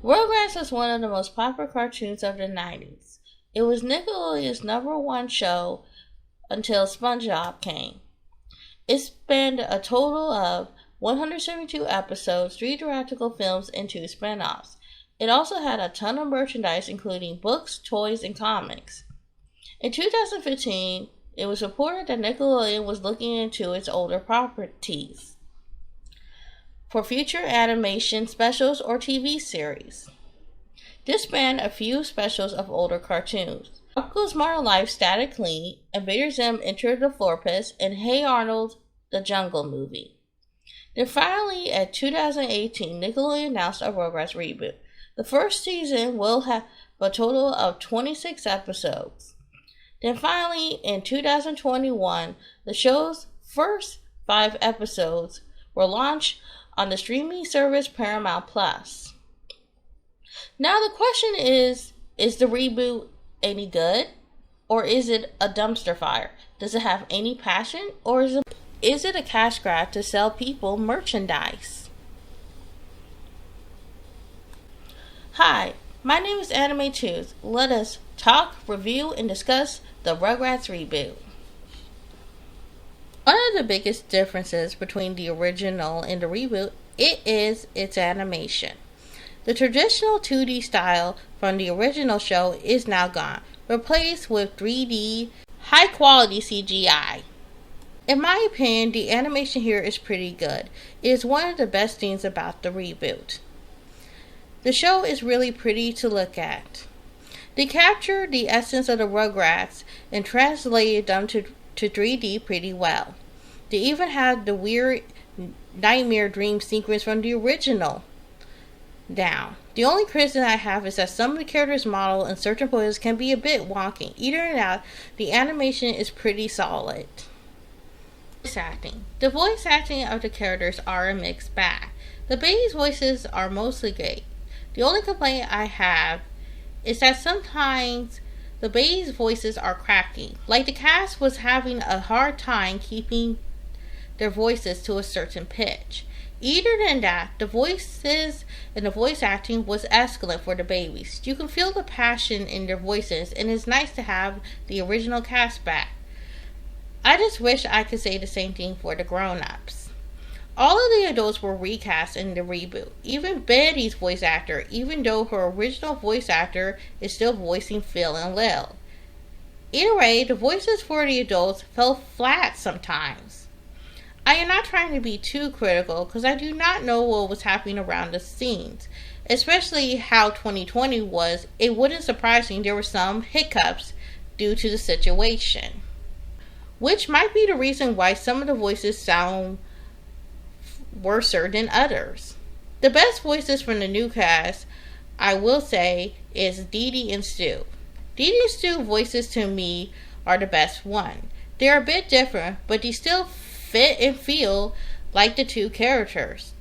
Rugrats was one of the most popular cartoons of the 90s. It was Nickelodeon's #1 show until SpongeBob came. It spanned a total of 172 episodes, 3 theatrical films, and 2 spin-offs. It also had a ton of merchandise, including books, toys, and comics. In 2015, it was reported that Nickelodeon was looking into its older properties for future animation specials or TV series. This spanned a few specials of older cartoons. Rocko's Modern Life, Static Clean, Invader Zim, Enter the Fortress, and Hey Arnold, The Jungle Movie. Then finally, at 2018, Nickelodeon announced a Rugrats reboot. The first season will have a total of 26 episodes. Then finally, in 2021, the show's first 5 episodes were launched on the streaming service Paramount Plus. Now the question is the reboot any good? Or is it a dumpster fire? Does it have any passion? Or is it a cash grab to sell people merchandise? Hi, my name is Anime Tooth. Let us talk, review, and discuss the Rugrats reboot. One of the biggest differences between the original and the reboot is its animation. The traditional 2D style from the original show is now gone, replaced with 3D, high-quality CGI. In my opinion, the animation here is pretty good. It is one of the best things about the reboot. The show is really pretty to look at. They captured the essence of the Rugrats and translated them to 3D pretty well. They even had the weird nightmare dream sequence from the original down. The only criticism I have is that some of the characters' model and certain poses can be a bit wonky. Either or not, the animation is pretty solid. Voice acting. The voice acting of the characters are a mixed bag. The babies' voices are mostly great. The only complaint I have is that sometimes the babies' voices are cracking. Like the cast was having a hard time keeping their voices to a certain pitch. Either than that, the voices and the voice acting was excellent for the babies. You can feel the passion in their voices, and it's nice to have the original cast back. I just wish I could say the same thing for the grown-ups. All of the adults were recast in the reboot. Even Betty's voice actor, even though her original voice actor is still voicing Phil and Lil. Either way, the voices for the adults fell flat sometimes. I am not trying to be too critical because I do not know what was happening around the scenes. Especially how 2020 was, it wouldn't surprise me there were some hiccups due to the situation. Which might be the reason why some of the voices sound worser than others. The best voices from the new cast, I will say, is Dee Dee and Stu. Dee Dee and Stu voices to me are the best one. They're a bit different, but they still fit and feel like the two characters.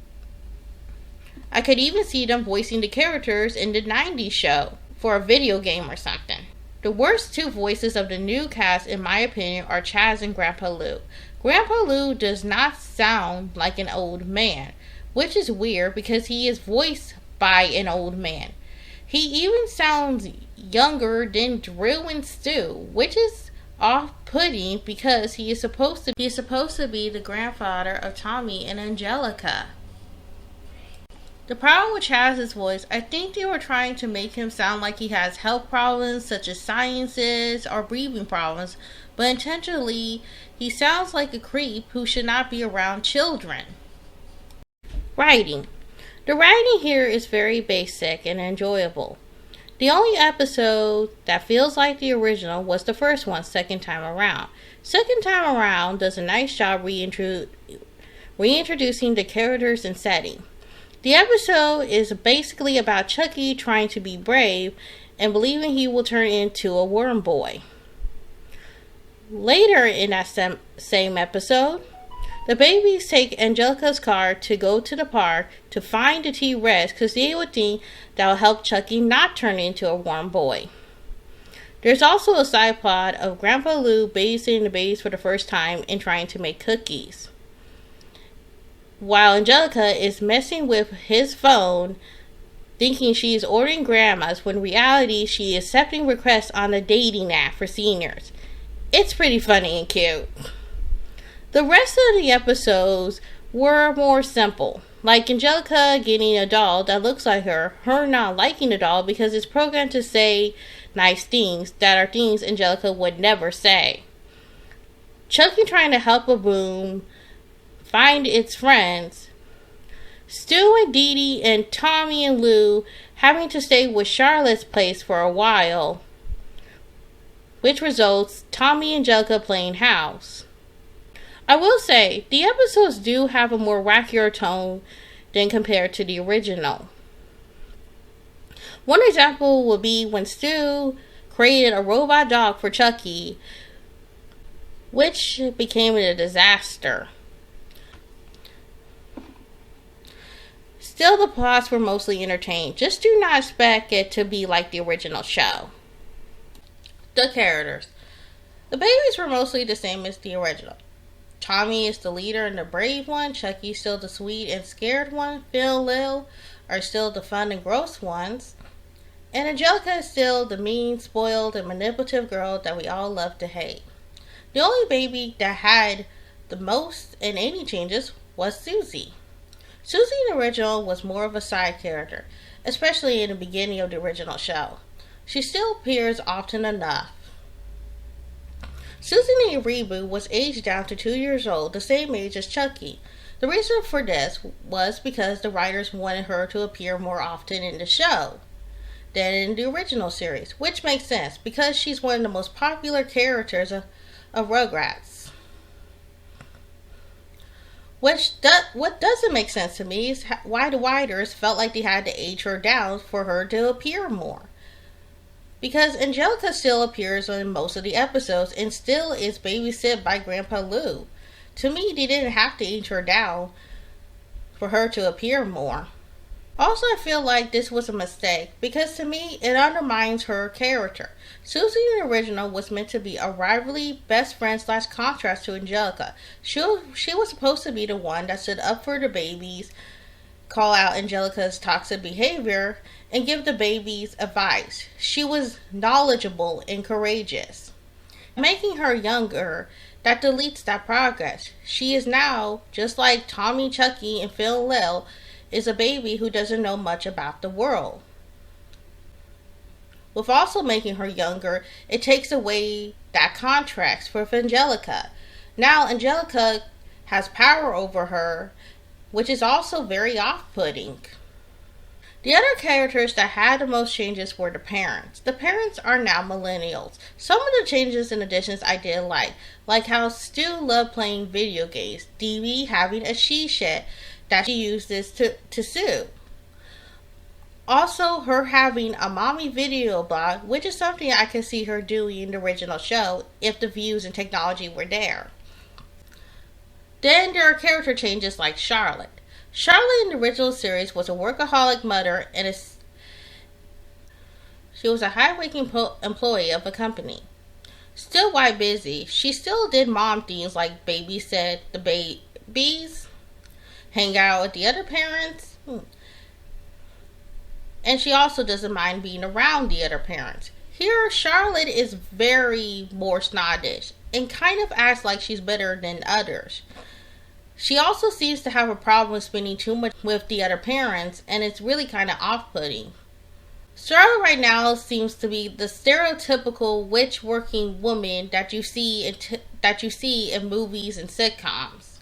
I could even see them voicing the characters in the 90s show for a video game or something. The worst 2 voices of the new cast, in my opinion, are Chaz and Grandpa Lou. Grandpa Lou does not sound like an old man, which is weird because he is voiced by an old man. He even sounds younger than Drew and Stu, which is off-putting because he is supposed to be the grandfather of Tommy and Angelica. The problem with Chaz's voice, I think they were trying to make him sound like he has health problems such as sinuses or breathing problems, but intentionally he sounds like a creep who should not be around children. Writing. The writing here is very basic and enjoyable. The only episode that feels like the original was the first one, Second Time Around. Second Time Around does a nice job reintroducing the characters and setting. The episode is basically about Chucky trying to be brave and believing he will turn into a worm boy. Later in that same episode, the babies take Angelica's car to go to the park to find the T-Rex because they would think that will help Chucky not turn into a worm boy. There's also a side plot of Grandpa Lou babysitting the babies for the first time and trying to make cookies, while Angelica is messing with his phone thinking she is ordering grandmas when in reality she is accepting requests on a dating app for seniors. It's pretty funny and cute. The rest of the episodes were more simple, like Angelica getting a doll that looks like her not liking the doll because it's programmed to say nice things that are things Angelica would never say. Chucky trying to help a room find its friends. Stu and Dee Dee and Tommy and Lou having to stay with Charlotte's place for a while, which results Tommy and Angelica playing house. I will say, the episodes do have a more wackier tone than compared to the original. One example would be when Stu created a robot dog for Chucky, which became a disaster. Still, the plots were mostly entertaining. Just do not expect it to be like the original show. The characters. The babies were mostly the same as the original. Tommy is the leader and the brave one. Chucky is still the sweet and scared one. Phil and Lil are still the fun and gross ones. And Angelica is still the mean, spoiled, and manipulative girl that we all love to hate. The only baby that had the most and any changes was Susie. Susie in the original was more of a side character, especially in the beginning of the original show. She still appears often enough. Susie in the reboot was aged down to 2 years old, the same age as Chucky. The reason for this was because the writers wanted her to appear more often in the show than in the original series, which makes sense because she's one of the most popular characters of Rugrats. What doesn't make sense to me is why the writers felt like they had to age her down for her to appear more. Because Angelica still appears in most of the episodes and still is babysit by Grandpa Lou. To me, they didn't have to age her down for her to appear more. Also, I feel like this was a mistake because to me, it undermines her character. Susie in the original was meant to be a rivalry best friend / contrast to Angelica. She was supposed to be the one that stood up for the babies, call out Angelica's toxic behavior, and give the babies advice. She was knowledgeable and courageous. Making her younger, that deletes that progress. She is now, just like Tommy, Chucky, and Phil and Lil, is a baby who doesn't know much about the world. With also making her younger, it takes away that contrast for Angelica. Now Angelica has power over her, which is also very off-putting. The other characters that had the most changes were the parents. The parents are now millennials. Some of the changes and additions I did like how Stu loved playing video games, Dee Dee having a she-shed that she uses to sue. Also, her having a mommy video blog, which is something I could see her doing in the original show if the views and technology were there. Then there are character changes like Charlotte. Charlotte in the original series was a workaholic mother and she was a high-ranking employee of a company. Still quite busy, she still did mom things like babysit the babies, hang out with the other parents, and she also doesn't mind being around the other parents. Here, Charlotte is very more snobbish and kind of acts like she's better than others. She also seems to have a problem with spending too much with the other parents, and it's really kind of off-putting. Charlotte right now seems to be the stereotypical witch working woman that you see in movies and sitcoms.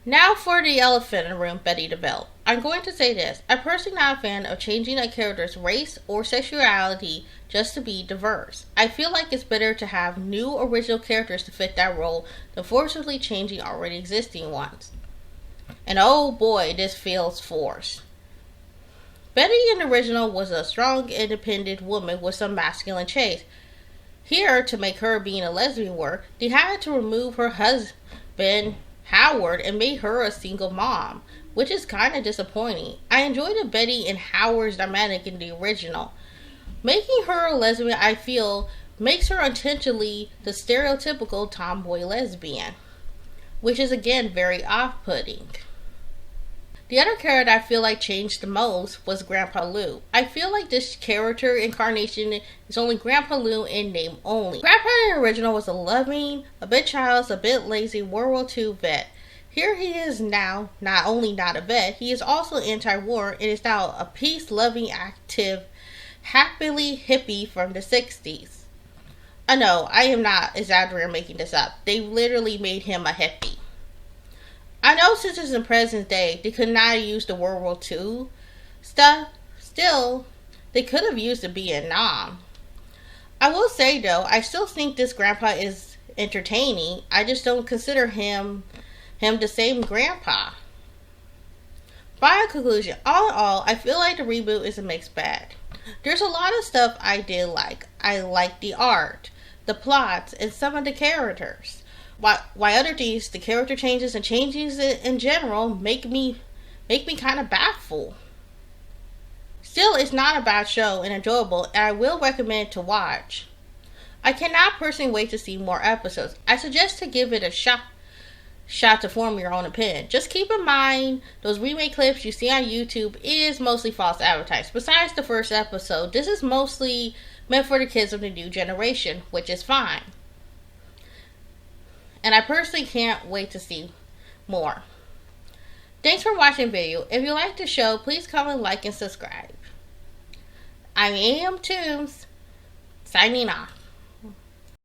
Now for the elephant in the room, Betty DeVille. I'm going to say this. I'm personally not a fan of changing a character's race or sexuality just to be diverse. I feel like it's better to have new original characters to fit that role than forcibly changing already existing ones. And oh boy, this feels forced. Betty in the original was a strong, independent woman with some masculine traits. Here, to make her being a lesbian work, they had to remove her husband, Howard, and made her a single mom, which is kind of disappointing. I enjoyed the Betty and Howard's dynamic in the original. Making her a lesbian, I feel, makes her intentionally the stereotypical tomboy lesbian, which is again very off-putting. The other character I feel like changed the most was Grandpa Lou. I feel like this character incarnation is only Grandpa Lou in name only. Grandpa in the original was a loving, a bit childless, a bit lazy World War II vet. Here he is now, not only not a vet, he is also anti-war and is now a peace-loving, active, happily hippie from the 60s. I know, I am not exaggerating making this up. They literally made him a hippie. I know since it's in present day, they could not use the World War II stuff. Still, they could have used the Vietnam. I will say though, I still think this grandpa is entertaining. I just don't consider him the same grandpa. Final conclusion. All in all, I feel like the reboot is a mixed bag. There's a lot of stuff I did like. I like the art, the plots, and some of the characters. Why other things, the character changes and changes in general make me kind of baffled. Still, it's not a bad show and enjoyable, and I will recommend to watch. I cannot personally wait to see more episodes. I suggest to give it a shot to form your own opinion. Just keep in mind, those remake clips you see on YouTube is mostly false advertising. Besides the first episode, this is mostly meant for the kids of the new generation, which is fine. And I personally can't wait to see more. Thanks for watching the video. If you like the show, please comment, like, and subscribe. I am Tooms, signing off.